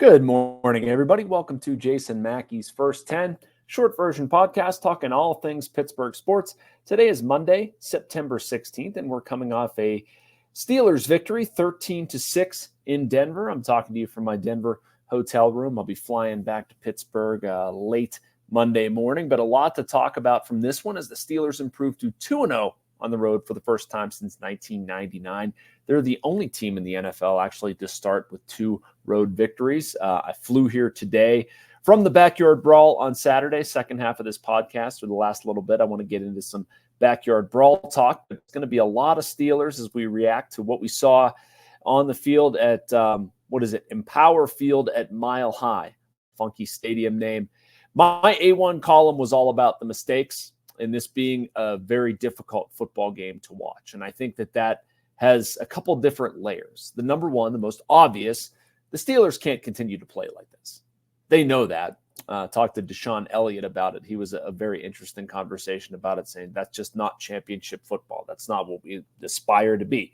Good morning, everybody. Welcome to Jason Mackey's First 10 short version podcast, talking all things Pittsburgh sports. Today is Monday, September 16th, and we're coming off a Steelers victory, 13-6 in Denver. I'm talking to you from my Denver hotel room. I'll be flying back to Pittsburgh late Monday morning, but a lot to talk about from this one as the Steelers improved to 2-0 on the road for the first time since 1999. They're the only team in the NFL actually to start with 2 road victories. I flew here today from the Backyard Brawl on Saturday, second half of this podcast. For the last little bit, I want to get into some Backyard Brawl talk. It's going to be a lot of Steelers as we react to what we saw on the field at, Empower Field at Mile High. Funky stadium name. My A1 column was all about the mistakes in this being a very difficult football game to watch. And I think that has a couple different layers. The number one, the most obvious, the Steelers can't continue to play like this. They know that. Talked to Deshaun Elliott about it. He was a very interesting conversation about it, saying that's just not championship football. That's not what we aspire to be.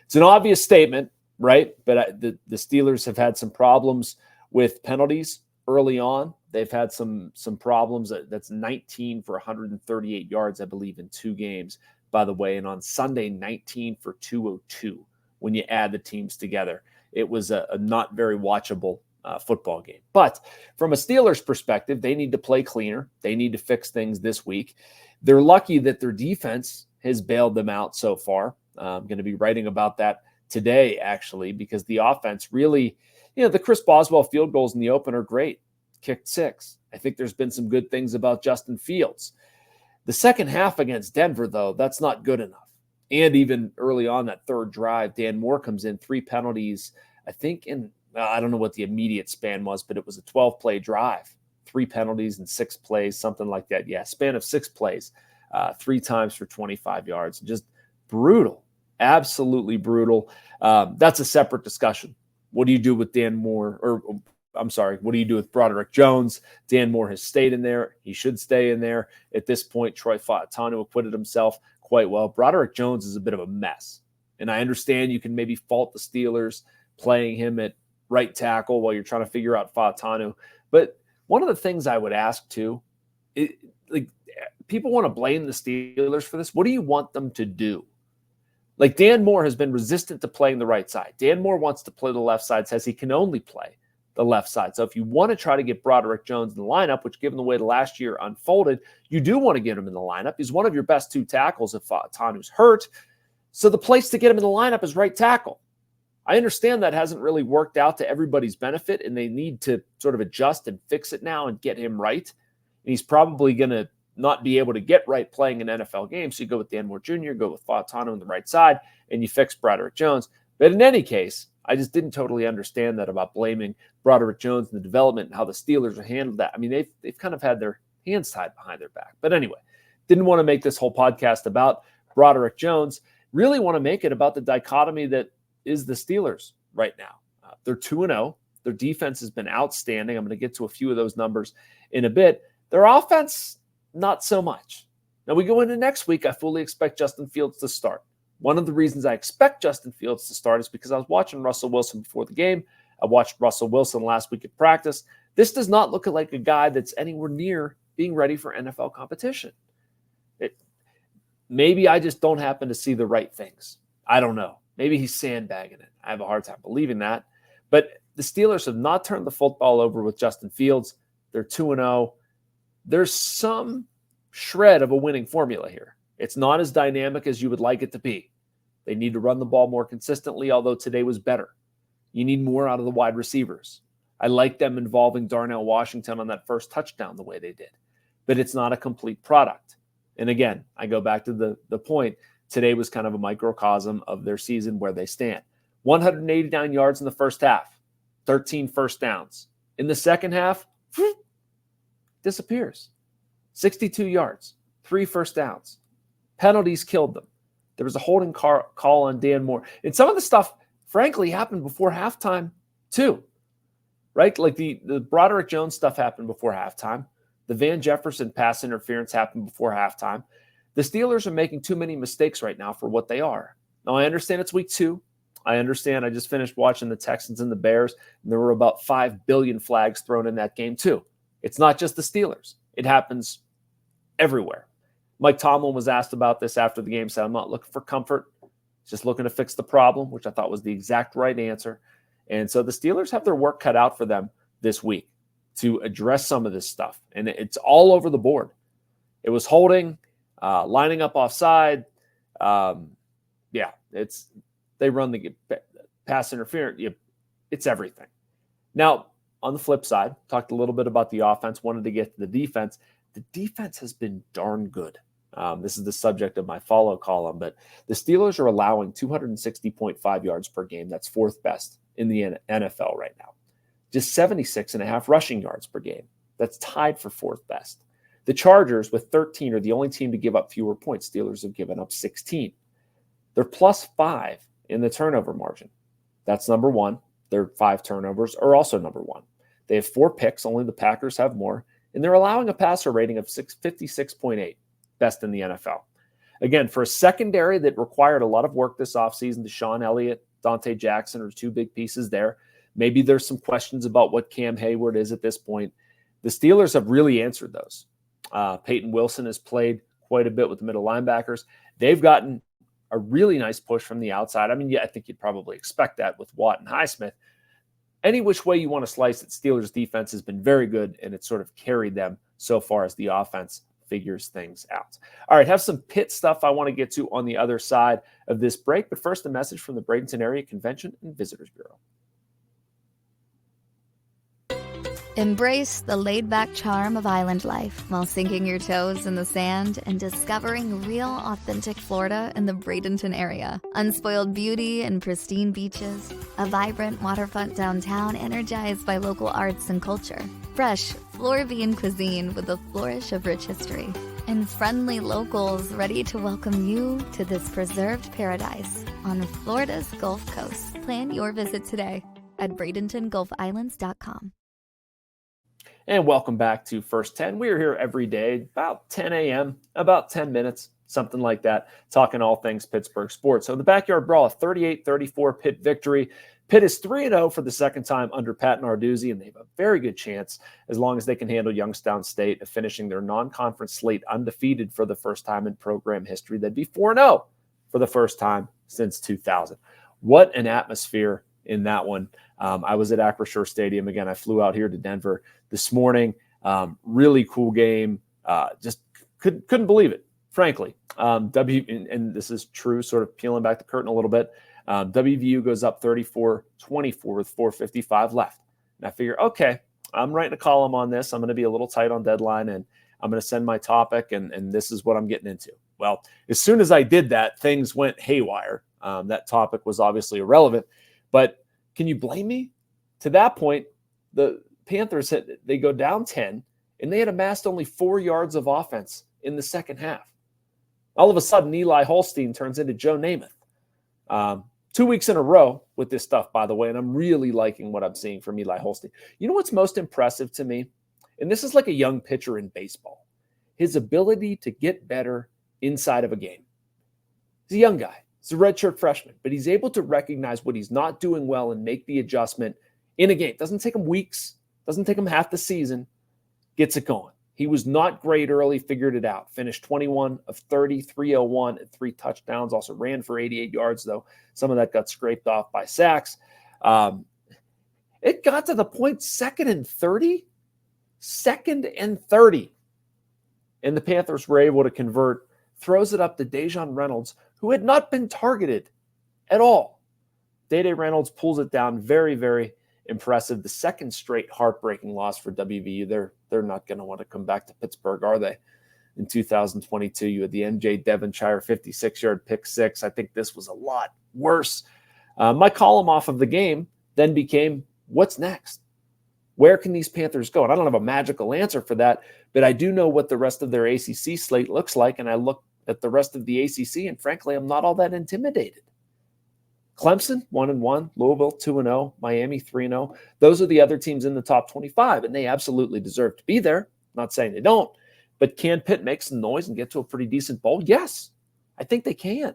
It's an obvious statement, right? But the Steelers have had some problems with penalties early on. They've had some problems. That's 19 for 138 yards, I believe, in 2 games, by the way. And on Sunday, 19 for 202 when you add the teams together. It was a not very watchable football game. But from a Steelers perspective, they need to play cleaner. They need to fix things this week. They're lucky that their defense has bailed them out so far. I'm going to be writing about that today, actually, because the offense really, the Chris Boswell field goals in the open are great. Kicked 6. I think there's been some good things about Justin Fields. The second half against Denver, though, that's not good enough. And even early on that third drive, Dan Moore comes in, 3 penalties, I think I don't know what the immediate span was, but it was a 12-play drive, 3 penalties in 6 plays, something like that. Yeah, span of 6 plays, 3 times for 25 yards. Just brutal, absolutely brutal. That's a separate discussion. What do you do with Dan Moore? What do you do with Broderick Jones? Dan Moore has stayed in there. He should stay in there. At this point, Troy Fautanu acquitted himself quite well. Broderick Jones is a bit of a mess. And I understand you can maybe fault the Steelers playing him at right tackle while you're trying to figure out Fautanu. But one of the things I would ask, too, people want to blame the Steelers for this. What do you want them to do? Like, Dan Moore has been resistant to playing the right side. Dan Moore wants to play the left side, says he can only play the left side. So if you want to try to get Broderick Jones in the lineup, which given the way the last year unfolded, you do want to get him in the lineup. He's one of your best 2 tackles if Tanu's hurt. So the place to get him in the lineup is right tackle. I understand that hasn't really worked out to everybody's benefit, and they need to sort of adjust and fix it now and get him right. And he's probably going to not be able to get right playing an NFL game. So you go with Dan Moore Jr., go with Fautanu on the right side, and you fix Broderick Jones. But in any case, I just didn't totally understand that about blaming Broderick Jones and the development and how the Steelers have handled that. I mean, they've kind of had their hands tied behind their back. But anyway, didn't want to make this whole podcast about Broderick Jones. Really want to make it about the dichotomy that is the Steelers right now. They're 2-0. Their defense has been outstanding. I'm going to get to a few of those numbers in a bit. Their offense, not so much. Now we go into next week. I fully expect Justin Fields to start. One of the reasons I expect Justin Fields to start is because I was watching Russell Wilson before the game. I watched Russell Wilson last week at practice. This does not look like a guy that's anywhere near being ready for NFL competition. Maybe I just don't happen to see the right things. I don't know. Maybe he's sandbagging it. I have a hard time believing that. But the Steelers have not turned the football over with Justin Fields. They're 2-0. There's some shred of a winning formula here. It's not as dynamic as you would like it to be. They need to run the ball more consistently, although today was better. You need more out of the wide receivers. I like them involving Darnell Washington on that first touchdown the way they did. But it's not a complete product. And again, I go back to the point. Today was kind of a microcosm of their season where they stand. 189 yards in the first half, 13 first downs. In the second half, disappears. 62 yards, 3 first downs. Penalties killed them. There was a holding call on Dan Moore. And some of the stuff, frankly, happened before halftime too, right? Like the Broderick Jones stuff happened before halftime. The Van Jefferson pass interference happened before halftime. The Steelers are making too many mistakes right now for what they are. Now, I understand it's week 2. I understand. I just finished watching the Texans and the Bears, and there were about 5 billion flags thrown in that game too. It's not just the Steelers. It happens everywhere. Mike Tomlin was asked about this after the game, said, I'm not looking for comfort, just looking to fix the problem, which I thought was the exact right answer. And so the Steelers have their work cut out for them this week to address some of this stuff. And it's all over the board. It was holding, lining up offside. They run the pass interference. It's everything. Now, on the flip side, talked a little bit about the offense, wanted to get to the defense. The defense has been darn good. This is the subject of my follow column, but the Steelers are allowing 260.5 yards per game. That's fourth best in the NFL right now. Just 76.5 rushing yards per game. That's tied for fourth best. The Chargers, with 13, are the only team to give up fewer points. Steelers have given up 16. They're +5 in the turnover margin. That's number one. Their 5 turnovers are also number one. They have 4 picks. Only the Packers have more. And they're allowing a passer rating of 56.8, best in the NFL. Again, for a secondary that required a lot of work this offseason, Deshaun Elliott, Dante Jackson are 2 big pieces there. Maybe there's some questions about what Cam Hayward is at this point. The Steelers have really answered those. Peyton Wilson has played quite a bit with the middle linebackers. They've gotten a really nice push from the outside. I mean, yeah, I think you'd probably expect that with Watt and Highsmith. Any which way you want to slice it, Steelers defense has been very good, and it's sort of carried them so far as the offense figures things out. All right, have some Pitt stuff I want to get to on the other side of this break, but first a message from the Bradenton Area Convention and Visitors Bureau. Embrace the laid-back charm of island life while sinking your toes in the sand and discovering real, authentic Florida in the Bradenton area. Unspoiled beauty and pristine beaches, a vibrant waterfront downtown energized by local arts and culture, fresh Floridian cuisine with a flourish of rich history, and friendly locals ready to welcome you to this preserved paradise on Florida's Gulf Coast. Plan your visit today at BradentonGulfIslands.com. And welcome back to First 10. We are here every day, about 10 a.m., about 10 minutes, something like that, talking all things Pittsburgh sports. So the Backyard Brawl, a 38-34 Pitt victory. Pitt is 3-0 for the second time under Pat Narduzzi, and they have a very good chance, as long as they can handle Youngstown State, of finishing their non-conference slate undefeated for the first time in program history. They'd be 4-0 for the first time since 2000. What an atmosphere in that one. I was at Acrisure Stadium. Again, I flew out here to Denver this morning. Really cool game. Just couldn't believe it, frankly. And this is true, sort of peeling back the curtain a little bit. WVU goes up 34-24 with 4:55 left. And I figure, okay, I'm writing a column on this. I'm going to be a little tight on deadline, and I'm going to send my topic, and this is what I'm getting into. Well, as soon as I did that, things went haywire. That topic was obviously irrelevant, but can you blame me? To that point, the Panthers, they go down 10, and they had amassed only 4 yards of offense in the second half. All of a sudden, Eli Holstein turns into Joe Namath. 2 weeks in a row with this stuff, by the way, and I'm really liking what I'm seeing from Eli Holstein. You know what's most impressive to me? And this is like a young pitcher in baseball. His ability to get better inside of a game. He's a young guy. He's a redshirt freshman, but he's able to recognize what he's not doing well and make the adjustment in a game. Doesn't take him weeks, doesn't take him half the season, gets it going. He was not great early, figured it out. Finished 21 of 30, 301, and 3 touchdowns. Also ran for 88 yards, though. Some of that got scraped off by sacks. It got to the point, second and 30. And the Panthers were able to convert, throws it up to Dejon Reynolds, who had not been targeted at all. Day Reynolds pulls it down. Very, very impressive. The second straight heartbreaking loss for WVU. They're not going to want to come back to Pittsburgh, are they? In 2022, you had the MJ Devonshire 56-yard pick six. I think this was a lot worse. My column off of the game then became, what's next? Where can these Panthers go? And I don't have a magical answer for that, but I do know what the rest of their ACC slate looks like, and I look at the rest of the ACC, and frankly, I'm not all that intimidated. Clemson, 1-1, Louisville, 2-0, Miami, 3-0. Those are the other teams in the top 25, and they absolutely deserve to be there. I'm not saying they don't, but can Pitt make some noise and get to a pretty decent bowl? Yes, I think they can.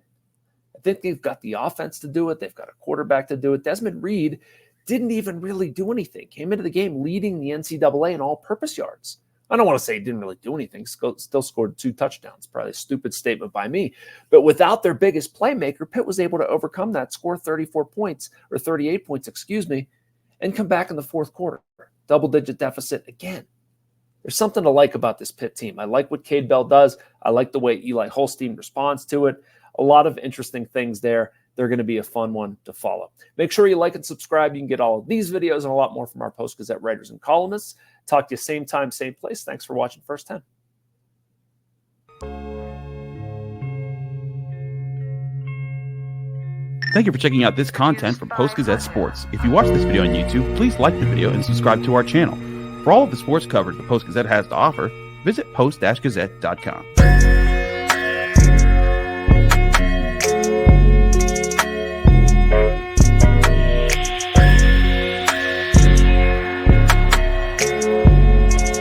think they've got the offense to do it. They've got a quarterback to do it. Desmond Reed didn't even really do anything. Came into the game leading the NCAA in all-purpose yards. I don't want to say he didn't really do anything. Still scored 2 touchdowns. Probably a stupid statement by me. But without their biggest playmaker, Pitt was able to overcome that, score 34 points, or 38 points, and come back in the fourth quarter. Double-digit deficit again. There's something to like about this Pitt team. I like what Cade Bell does. I like the way Eli Holstein responds to it. A lot of interesting things there. They're going to be a fun one to follow. Make sure you like and subscribe. You can get all of these videos and a lot more from our Post-Gazette writers and columnists. Talk to you same time, same place. Thanks for watching First 10. Thank you for checking out this content from Post-Gazette Sports. If you watch this video on YouTube, please like the video and subscribe to our channel. For all of the sports coverage the Post-Gazette has to offer, visit post-gazette.com.